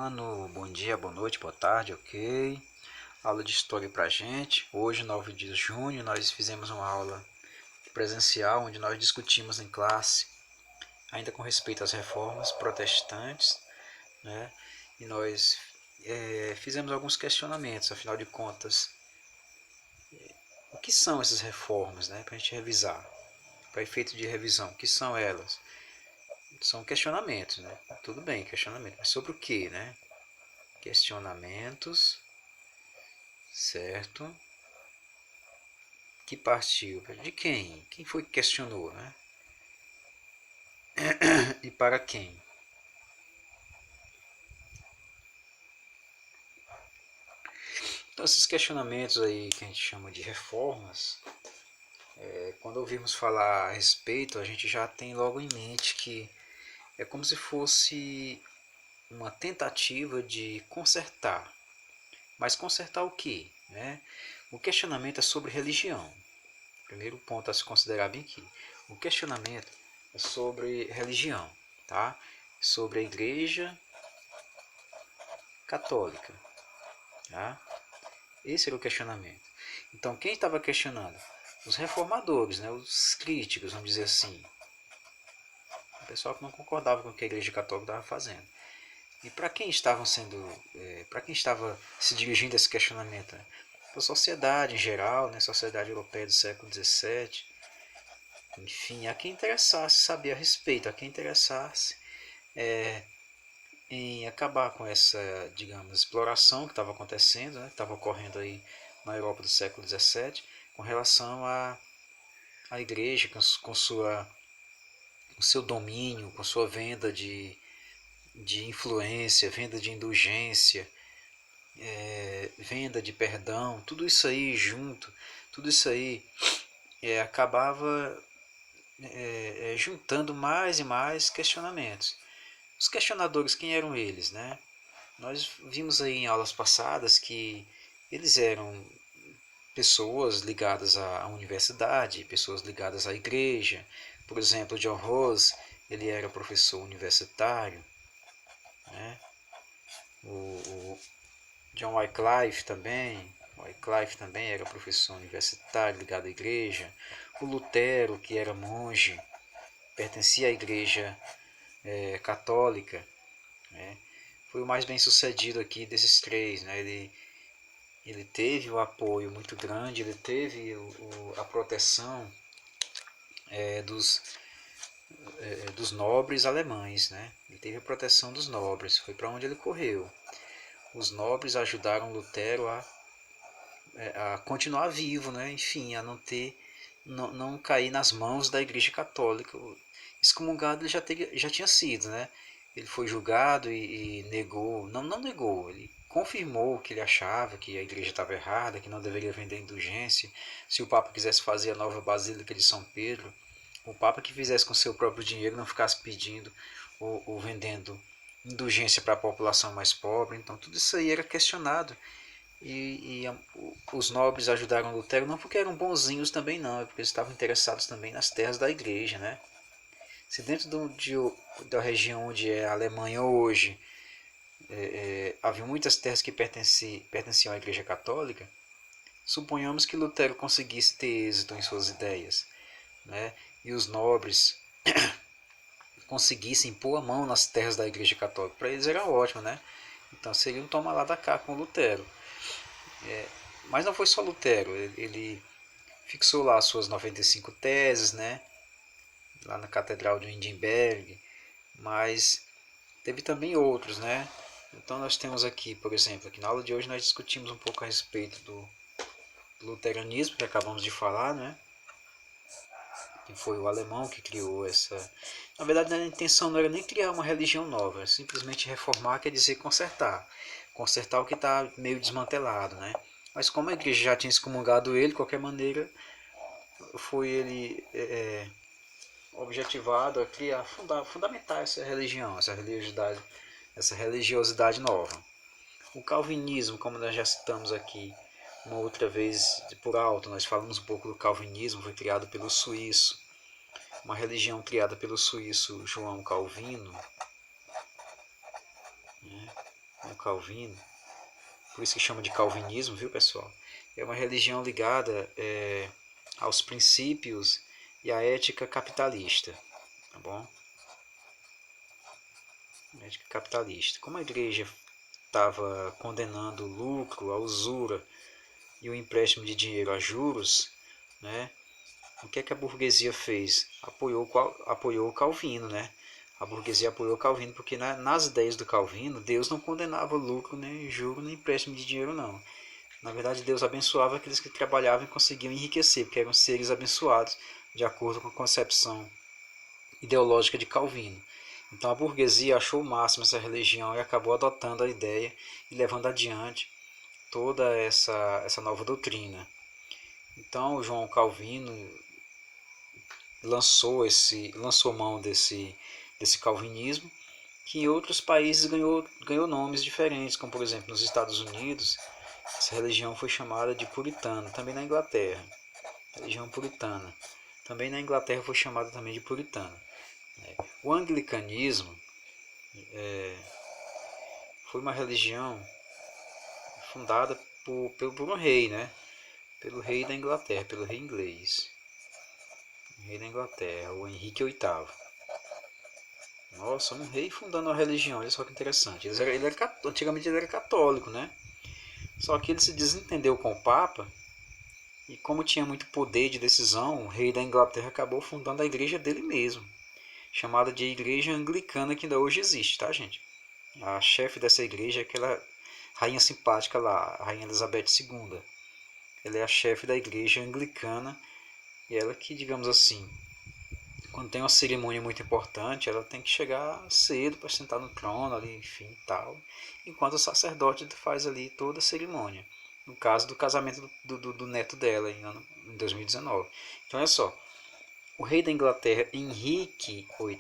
ano, bom dia, boa noite, boa tarde, ok? Aula de História pra gente. Hoje, 9 de junho, nós fizemos uma aula presencial onde nós discutimos em classe, ainda com respeito às reformas protestantes, né? E nós fizemos alguns questionamentos, afinal de contas, o que são essas reformas, né? Para a gente revisar, para efeito de revisão, o que são elas? São questionamentos, né? Tudo bem, questionamento, mas sobre o que, né? Questionamentos, certo? Que partiu? De quem? Quem foi que questionou, né? E para quem? Então, esses questionamentos aí que a gente chama de reformas, quando ouvimos falar a respeito, a gente já tem logo em mente que é como se fosse uma tentativa de consertar. Mas consertar o quê? Né? O questionamento é sobre religião. Primeiro ponto a se considerar bem aqui. O questionamento é sobre religião, tá? Sobre a Igreja Católica, tá? Esse era o questionamento. Então, quem estava questionando? Os reformadores, né? Os críticos, vamos dizer assim. O pessoal que não concordava com o que a Igreja Católica estava fazendo. E para quem estavam sendo, para quem estava se dirigindo a esse questionamento? Né? Para a sociedade em geral, né? Sociedade europeia do século XVII. Enfim, a quem interessasse saber a respeito, a quem interessasse em acabar com essa, digamos, exploração que estava acontecendo, né, que estava ocorrendo aí na Europa do século XVII, com relação à igreja, com seu domínio, com sua venda de influência, venda de indulgência, venda de perdão, tudo isso aí junto, tudo isso aí acabava juntando mais e mais questionamentos. Os questionadores, quem eram eles, né? Nós vimos aí em aulas passadas que eles eram pessoas ligadas à universidade, pessoas ligadas à igreja. Por exemplo, John Rawls, ele era professor universitário, né? O John Wycliffe também era professor universitário ligado à igreja. O Lutero, que era monge, pertencia à igreja católica, né? Foi o mais bem sucedido aqui desses três, né? Ele teve o apoio muito grande, ele teve a proteção dos nobres alemães, né? Ele teve a proteção dos nobres, foi para onde ele correu. Os nobres ajudaram Lutero a continuar vivo, né? Enfim, a não cair nas mãos da Igreja Católica. Excomungado ele já tinha sido, né? Ele foi julgado e negou, não negou, ele confirmou que ele achava que a igreja estava errada, que não deveria vender indulgência. Se o Papa quisesse fazer a nova Basílica de São Pedro, o Papa que fizesse com seu próprio dinheiro, não ficasse pedindo ou vendendo indulgência para a população mais pobre. Então tudo isso aí era questionado. E os nobres ajudaram Lutero não porque eram bonzinhos também não, é porque eles estavam interessados também nas terras da igreja, né? Se dentro da região onde é a Alemanha hoje havia muitas terras que pertenciam à Igreja Católica, suponhamos que Lutero conseguisse ter êxito em suas ideias, né? E os nobres conseguissem pôr a mão nas terras da Igreja Católica. Para eles era ótimo, né? Então seria um toma lá da cá com Lutero. Mas não foi só Lutero, ele fixou lá as suas 95 teses, né? Lá na Catedral de Wittenberg, mas teve também outros, né? Então nós temos aqui, por exemplo, aqui na aula de hoje nós discutimos um pouco a respeito do luteranismo, que acabamos de falar, né? Que foi o alemão que criou essa... Na verdade, a intenção não era nem criar uma religião nova, era simplesmente reformar, quer dizer consertar. Consertar o que está meio desmantelado, né? Mas como a igreja já tinha excomungado ele, de qualquer maneira, foi ele objetivado a criar, fundamentar essa religiosidade nova. O calvinismo, como nós já citamos aqui uma outra vez por alto, nós falamos um pouco do calvinismo, foi criado pelo suíço, uma religião criada pelo suíço João Calvino, né? Calvino, por isso que chama de calvinismo, viu, pessoal? É uma religião ligada aos princípios e à ética capitalista, tá bom? Ética capitalista. Como a igreja estava condenando o lucro, a usura e o empréstimo de dinheiro a juros, né? O que é que a burguesia fez? Apoiou o Calvino, né? A burguesia apoiou Calvino porque nas ideias do Calvino, Deus não condenava lucro, nem juro, nem empréstimo de dinheiro, não. Na verdade, Deus abençoava aqueles que trabalhavam e conseguiam enriquecer, porque eram seres abençoados, de acordo com a concepção ideológica de Calvino. Então a burguesia achou o máximo essa religião e acabou adotando a ideia e levando adiante toda essa nova doutrina. Então João Calvino lançou mão desse calvinismo, que em outros países ganhou nomes diferentes, como por exemplo nos Estados Unidos, essa religião foi chamada de puritana, também na Inglaterra, religião puritana. Também na Inglaterra foi chamada também de puritana. O anglicanismo foi uma religião fundada por um rei, né? Pelo rei da Inglaterra, pelo rei inglês. O rei da Inglaterra, o Henrique VIII. Nossa, um rei fundando uma religião, olha só que interessante. Antigamente ele era católico, né? Só que ele se desentendeu com o Papa e como tinha muito poder de decisão, o rei da Inglaterra acabou fundando a igreja dele mesmo, chamada de Igreja Anglicana, que ainda hoje existe, tá, gente? A chefe dessa igreja é aquela rainha simpática lá, a rainha Elizabeth II. Ela é a chefe da igreja anglicana e ela que, digamos assim, quando tem uma cerimônia muito importante, ela tem que chegar cedo para sentar no trono ali, enfim, tal, enquanto o sacerdote faz ali toda a cerimônia. No caso do casamento do neto dela em 2019. Então olha só, o rei da Inglaterra, Henrique VIII,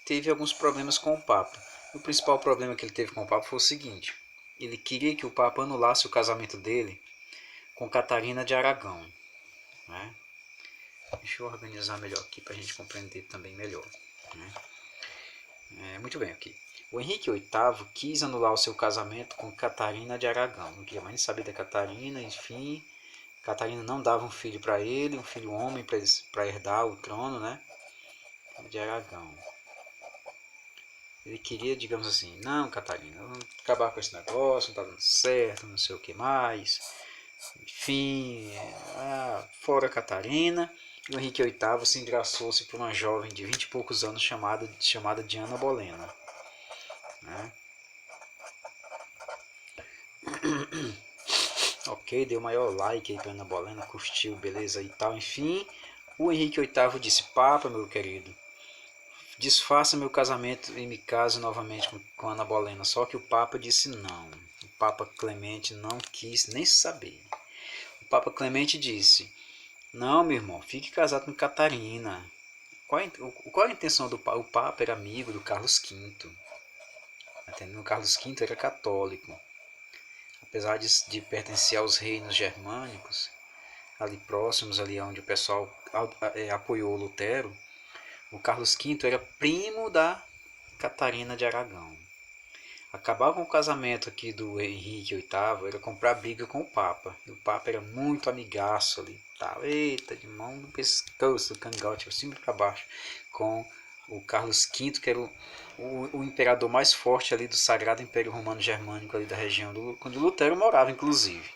teve alguns problemas com o Papa. O principal problema que ele teve com o Papa foi o seguinte: ele queria que o Papa anulasse o casamento dele com Catarina de Aragão. Né? Deixa eu organizar melhor aqui para a gente compreender também melhor. Né? Muito bem aqui. O Henrique VIII quis anular o seu casamento com Catarina de Aragão. Não queria mais saber da Catarina, enfim. Catarina não dava um filho para ele, um filho homem para herdar o trono, né? De Aragão. Ele queria, digamos assim, não, Catarina, vamos acabar com esse negócio, não está dando certo, não sei o que mais. Enfim, fora Catarina. E o Henrique VIII se engraçou-se por uma jovem de 20 e poucos anos chamada Diana Bolena. Né? Ok, deu maior like aí para Ana Bolena, curtiu, beleza e tal. Enfim, o Henrique VIII disse: Papa, meu querido, desfaça meu casamento e me case novamente com Ana Bolena. Só que o Papa disse não. O Papa Clemente não quis nem saber. O Papa Clemente disse: não, meu irmão, fique casado com Catarina. Qual a intenção do Papa? O Papa era amigo do Carlos V. Entendeu? O Carlos V era católico. Apesar de pertencer aos reinos germânicos, ali próximos, ali onde o pessoal apoiou Lutero, o Carlos V era primo da Catarina de Aragão. Acabar com o casamento aqui do Henrique VIII era comprar briga com o Papa. E o Papa era muito amigaço ali. Tal. Eita, de mão no pescoço, cangote, cima para baixo, com o Carlos V, que era o imperador mais forte ali do Sagrado Império Romano Germânico ali da região, onde Lutero morava, inclusive.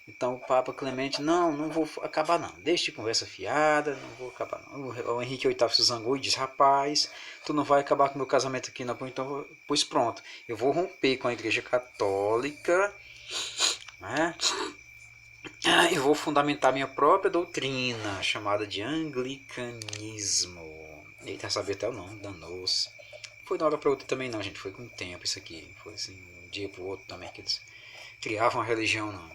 Então o Papa Clemente, não vou acabar não, deixa de conversa fiada, não vou acabar não. O Henrique VIII se zangou e disse: rapaz, tu não vai acabar com o meu casamento aqui não, então, pois pronto, eu vou romper com a igreja católica, né? E vou fundamentar minha própria doutrina, chamada de anglicanismo. Eita, sabia até o nome, danou-se. Foi de uma hora para outra também não, gente, foi com o tempo isso aqui, foi assim, um dia para o outro também que eles criavam uma religião não.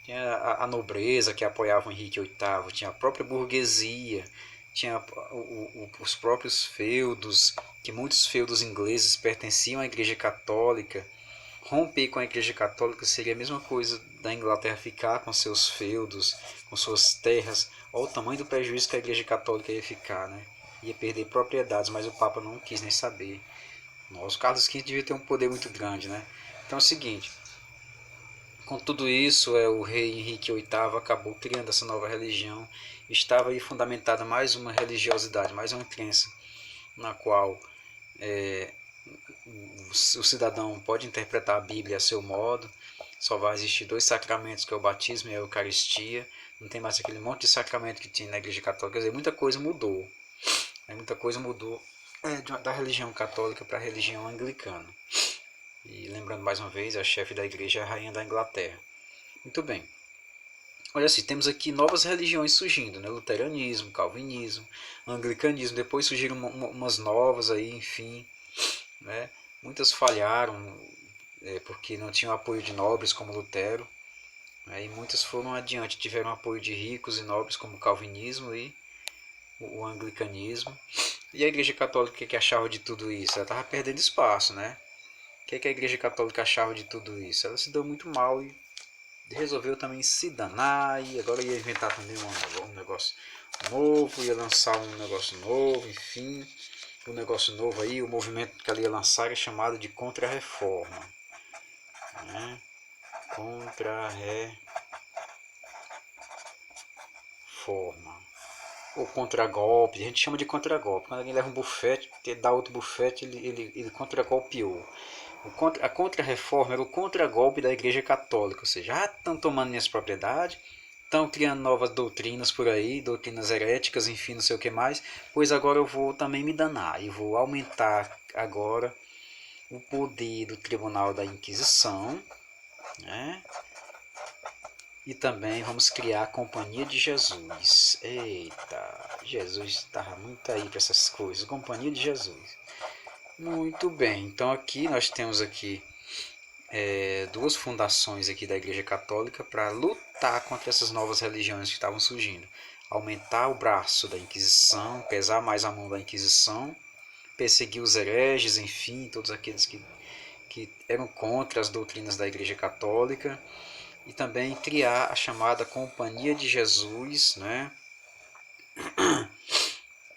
Tinha a nobreza que apoiava o Henrique VIII, tinha a própria burguesia, tinha os próprios feudos, que muitos feudos ingleses pertenciam à Igreja Católica. Romper com a Igreja Católica seria a mesma coisa da Inglaterra ficar com seus feudos, com suas terras. Olha o tamanho do prejuízo que a Igreja Católica ia ficar, né? ia perder propriedades, mas o Papa não quis nem saber. Nossa, o Carlos V devia ter um poder muito grande, né? Então é o seguinte, com tudo isso, o rei Henrique VIII acabou criando essa nova religião. Estava aí fundamentada mais uma religiosidade, mais uma crença, na qual o cidadão pode interpretar a Bíblia a seu modo. Só vai existir dois sacramentos, que é o batismo e a Eucaristia. Não tem mais aquele monte de sacramento que tinha na Igreja Católica. Quer dizer, muita coisa mudou. Muita coisa mudou da religião católica para a religião anglicana. E lembrando mais uma vez, a chefe da igreja é a rainha da Inglaterra. Muito bem. Olha assim, temos aqui novas religiões surgindo, né? Luteranismo, calvinismo, anglicanismo. Depois surgiram umas novas aí, enfim, né? Muitas falharam porque não tinham apoio de nobres como Lutero, né? E muitas foram adiante, tiveram apoio de ricos e nobres como o calvinismo e o anglicanismo. E a Igreja Católica, o que achava de tudo isso? Ela estava perdendo espaço, né? O que a Igreja Católica achava de tudo isso? Ela se deu muito mal e resolveu também se danar, e agora ia inventar também um negócio novo, ia lançar um negócio novo, enfim. O negócio novo aí, o movimento que ela ia lançar é chamado de Contra-Reforma. Né? Contra-Reforma. Ou contra-golpe, a gente chama de contra-golpe. Quando alguém leva um bufete, dá outro bufete, ele contra-golpeou. A contra-reforma era o contra-golpe da Igreja Católica, ou seja, estão tomando minhas propriedades, estão criando novas doutrinas por aí, doutrinas heréticas, enfim, não sei o que mais, pois agora eu vou também me danar e vou aumentar agora o poder do Tribunal da Inquisição, né? E também vamos criar a Companhia de Jesus. Eita, Jesus estava muito aí para essas coisas, Companhia de Jesus. Muito bem, então aqui nós temos aqui duas fundações aqui da Igreja Católica para lutar contra essas novas religiões que estavam surgindo. Aumentar o braço da Inquisição, pesar mais a mão da Inquisição, perseguir os hereges, enfim, todos aqueles que eram contra as doutrinas da Igreja Católica, e também criar a chamada Companhia de Jesus, né?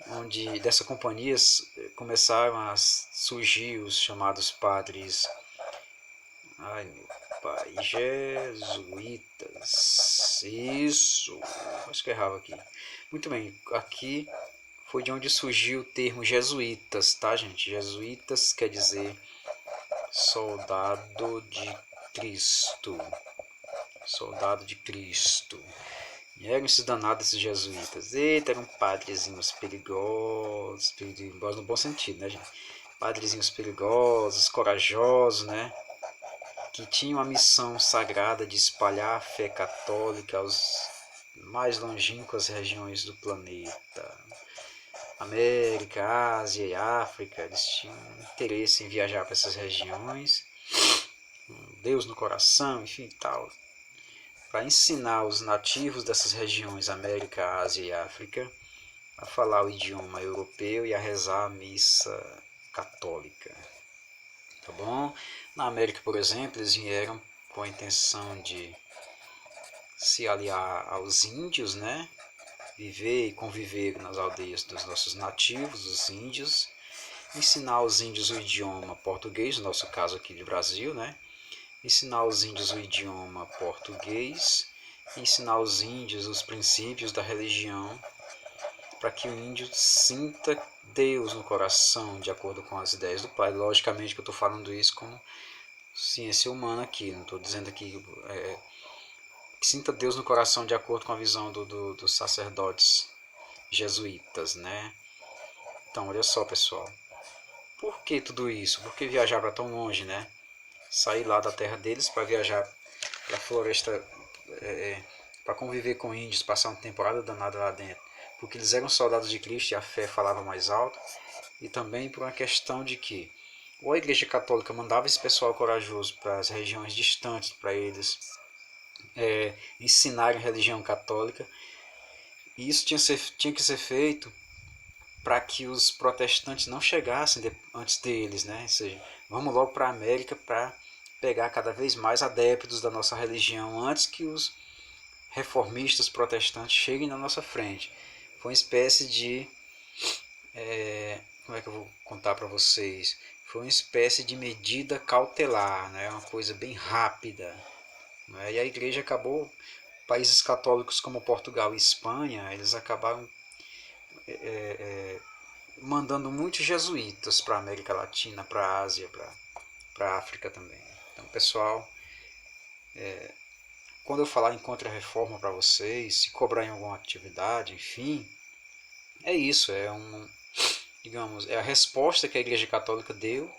Onde dessa companhia começaram a surgir os chamados padres, ai meu pai, jesuítas, isso, acho que eu errava aqui. Muito bem, aqui foi de onde surgiu o termo jesuítas, tá gente? Jesuítas quer dizer soldado de Cristo, soldado de Cristo. E eram esses danados, esses jesuítas. Eita, eram padrezinhos perigosos no bom sentido, né, gente? Padrezinhos perigosos, corajosos, né? Que tinham a missão sagrada de espalhar a fé católica aos mais longínquas regiões do planeta. América, Ásia e África, eles tinham interesse em viajar para essas regiões, Deus no coração, enfim, tal, para ensinar os nativos dessas regiões, América, Ásia e África, a falar o idioma europeu e a rezar a missa católica. Tá bom? Na América, por exemplo, eles vieram com a intenção de se aliar aos índios, né? Viver e conviver nas aldeias dos nossos nativos, os índios, ensinar aos índios o idioma português, no nosso caso aqui do Brasil, né? Ensinar aos índios o idioma português, ensinar aos índios os princípios da religião, para que o índio sinta Deus no coração, de acordo com as ideias do Pai. Logicamente que eu estou falando isso como ciência humana aqui, não estou dizendo aqui que sinta Deus no coração de acordo com a visão dos sacerdotes jesuítas, né? Então, olha só, pessoal. Por que tudo isso? Por que viajar para tão longe, né? Sair lá da terra deles para viajar para a floresta, para conviver com índios, passar uma temporada danada lá dentro. Porque eles eram soldados de Cristo e a fé falava mais alto. E também por uma questão de que ou a Igreja Católica mandava esse pessoal corajoso para as regiões distantes para eles ensinarem religião católica, e isso tinha que ser feito para que os protestantes não chegassem antes deles, né? Ou seja, vamos logo para a América para pegar cada vez mais adeptos da nossa religião antes que os reformistas protestantes cheguem na nossa frente. Foi uma espécie de como é que eu vou contar para vocês? Foi uma espécie de medida cautelar, né? Uma coisa bem rápida, né? E a igreja acabou, países católicos como Portugal e Espanha, eles acabaram mandando muitos jesuítas para a América Latina, para a Ásia, para a África também. Então, pessoal, quando eu falar em contra-reforma para vocês, se cobrar em alguma atividade, enfim, é isso, digamos, é a resposta que a Igreja Católica deu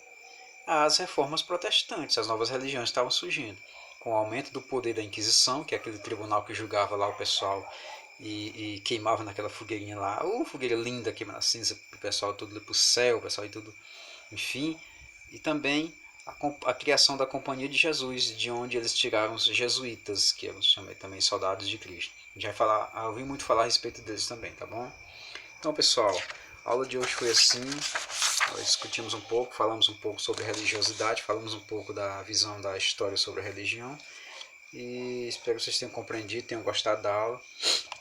às reformas protestantes, as novas religiões estavam surgindo. Com o aumento do poder da Inquisição, que é aquele tribunal que julgava lá o pessoal e queimava naquela fogueirinha lá, fogueira linda queimando a cinza, o pessoal tudo ir pro céu, o pessoal e tudo, enfim, e também a criação da Companhia de Jesus, de onde eles tiraram os jesuítas, que eu chamei também soldados de Cristo. A gente vai falar, eu ouvi muito falar a respeito deles também, tá bom? Então, pessoal, a aula de hoje foi assim. Nós discutimos um pouco, falamos um pouco sobre religiosidade, falamos um pouco da visão da história sobre a religião. E espero que vocês tenham compreendido, tenham gostado da aula.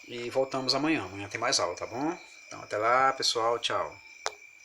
E voltamos amanhã. Amanhã tem mais aula, tá bom? Então, até lá, pessoal. Tchau.